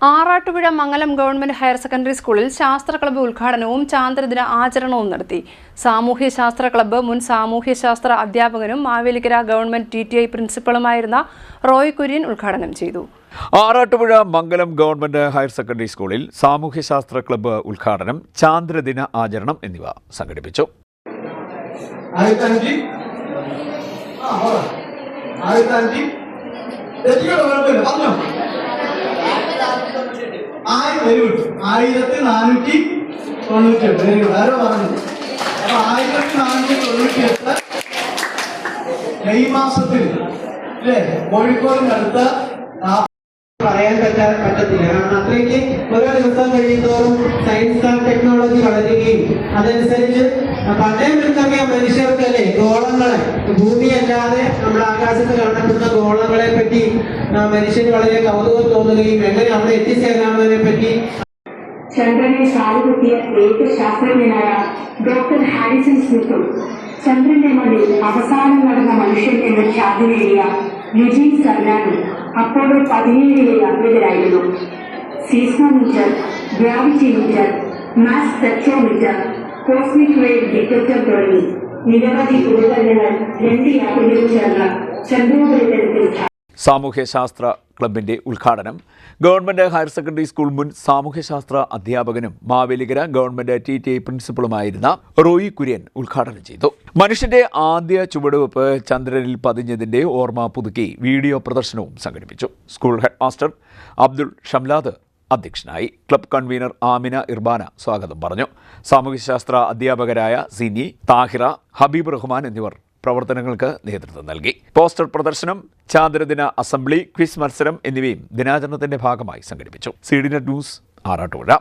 ആറാട്ടുപുഴ മംഗലം government higher secondary സ്കൂളിൽ ശാസ്ത്ര club ഉദ്ഘാടനവും ചാന്ദ്രദിന ആചരണവും നടത്തി. സാമൂഹ്യശാസ്ത്ര ക്ലബ്ബ് മുൻ സാമൂഹ്യശാസ്ത്ര അധ്യാപകനും മാവേലിക്കര ഗവൺമെന്റ് TTI പ്രിൻസിപ്പളുമായിരുന്ന റോയ് കുര്യൻ ഉദ്ഘാടനം ചെയ്തു. ആറാട്ടുപുഴ മംഗലം ഗവൺമെന്റ് ഹയർ സെക്കൻഡറി സ്കൂളിൽ സാമൂഹ്യശാസ്ത്ര ക്ലബ്ബ് ഉദ്ഘാടനം, ചാന്ദ്രദിന ആചരണം എന്നിവ സംഘടിപ്പിച്ചു. മെയ് മാസത്തിൽ കോഴിക്കോടിനടുത്ത് പറയാൻ പറ്റത്തില്ല. കാരണം അത്രയ്ക്ക് ഓരോ ദിവസം കഴിയുന്നതോറും സയൻസ് ആൻഡ് ടെക്നോളജി വളരുകയും അതനുസരിച്ച് പണ്ടേ നിൽക്കൊക്കെ മനുഷ്യർക്ക് അല്ലേ ഗോളങ്ങളെ, ഭൂമിയല്ലാതെ നമ്മുടെ ആകാശത്ത് കാണപ്പെടുന്ന ഗോളങ്ങളെ പറ്റി മനുഷ്യന് വളരെ കൗതുകം തോന്നുകയും എങ്ങനെ അവിടെ എത്തിച്ചേരാമെന്നതിനെ പറ്റി ചന്ദ്രനെ സാലുകുത്തിയ ഏക ശാസ്ത്രജ്ഞനായ ഡോക്ടർ ഹാരിസൺ സ്മിത്തും ചന്ദ്രന്റെ മണ്ണിൽ അവസാനം നടന്ന മനുഷ്യൻ എന്ന ഖ്യാതി നേടിയ യുജീൻ സർലാനും അപ്പോഴോ 17 യാത്രികരായിരുന്നു. Seismometer, gravity meter, mass spectrometer, cosmic wave detector തുടങ്ങി നിരവധി ഉപകരണങ്ങൾ 2 യാത്രികരും ചേർന്ന് ചന്ദ്രോപരിതലത്തിൽ. സാമൂഹ്യശാസ്ത്ര ക്ലബിന്റെ ഉദ്ഘാടനം ഗവൺമെന്റ് ഹയർ സെക്കൻഡറി സ്കൂൾ മുൻ സാമൂഹ്യശാസ്ത്ര അധ്യാപകനും മാവേലിക്കര ഗവൺമെന്റ് TTI പ്രിൻസിപ്പളുമായിരുന്ന റോയ് കുര്യൻ ഉദ്ഘാടനം ചെയ്തു. മനുഷ്യന്റെ ആദ്യ ചുവടുവെപ്പ് ചന്ദ്രനിൽ പതിഞ്ഞതിന്റെ ഓർമ്മ പുതുക്കി വീഡിയോ പ്രദർശനവും സംഘടിപ്പിച്ചു. School headmaster Abdul Shamlad അധ്യക്ഷനായി. ക്ലബ് കൺവീനർ ആമിന ഇർബാന സ്വാഗതം പറഞ്ഞു. സാമൂഹ്യശാസ്ത്ര അധ്യാപകരായ സിനി, താഹിറ, ഹബീബ് റഹ്മാൻ എന്നിവർ പ്രവർത്തനങ്ങൾക്ക് നേതൃത്വം നൽകി. പോസ്റ്റർ പ്രദർശനം, ചാന്ദ്രദിന അസംബ്ലി, ക്വിസ് മത്സരം എന്നിവയും ദിനാചരണത്തിന്റെ ഭാഗമായി സംഘടിപ്പിച്ചു. CDNet news, Arattupuzha.